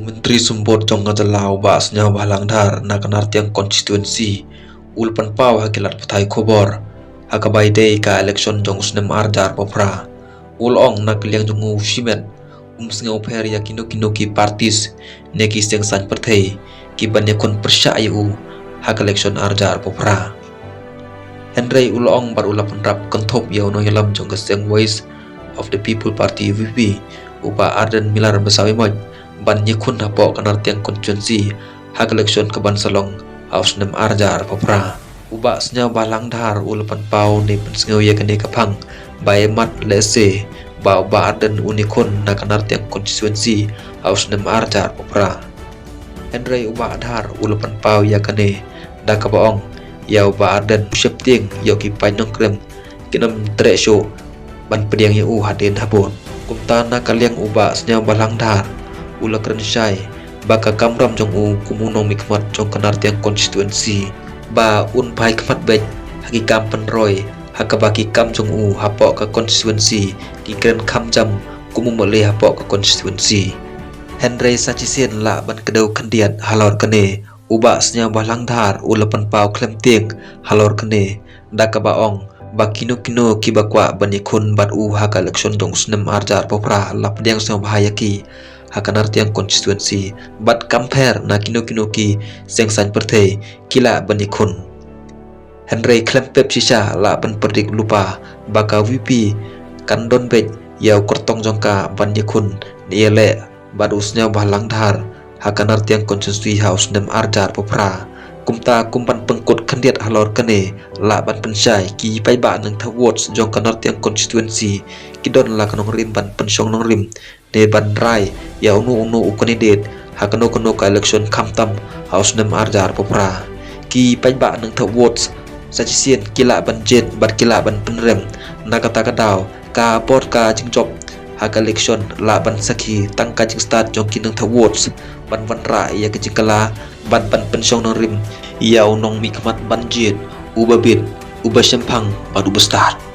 Menteri Sumbot jong ngadalau basnya bahalangdar na kanartiang constituency ulpan pau hakilat patai khobor hakabai dei ka election jong usnem arjar popra ulong na kliang jong usimen umsngau pher ya kino ki partis neki seng san pathei ki banya kon persya ayu hak election arjar popra Henry ulong bar ulapan rap konthop ya no yalam jong seng voice of the people party VP upa arden milar besawi moj ban nyekun hapo kanartiang constituency hak election ke ban salong haus nem arjar popra uba snya balang dhar ulapan pau ne pensngeu ye kene kapang bai mat lese ba arden unikon na kanartiang constituency haus nem arjar popra Henry uba dhar ulapan pau ya kene da kabaong ya uba arden syepting yo ki painong krem kinam tresho ban pediang ye u haden habon kumtana kaliang uba snya balang dhar ula keren syai baka kamram jong u kumunong mikmat jong kanartiang constituency ba un pai kmat bet haki kam penroy hakabaki kam jong u hapo ka constituency ki keren kam jam kumu mele hapo ka constituency Henry Sachisien la ban kedau kandiat halor kene uba snya balang dhar ulapan pau klem tieng halor kene daka baong bakino ki bakwa banikun bat u haka election jong snem arjar popra lap diang seng bahaya ki hakanartiang constituency bat compare na kino ki seng san perthe kila banikun Henry klempep sisa la ban perdik lupa baka VP kandon bet yau kortong jongka banikun niele bat usnya balang dhar hakanartiang constituency house nem arjar popra kumta kumpan pengkut kandiat halor kene la ban pensai ki pai ba nang thawots jong kanartiang constituency kidon la kanong rim ban pensong nong rim ne ban rai ya unu candidate hakano ka election kamtam house nem arjar popra ki pai ba nang thawots Sachisien kila ban jet bat kila ban penrem nakata kadau ka port ka jingjop hak election la ban sakhi tangka jing start jong kinang thawots ban ra ya ke jingkala ban pensong nong rim ya unong mikmat ban jet ubabit uba sempang padu start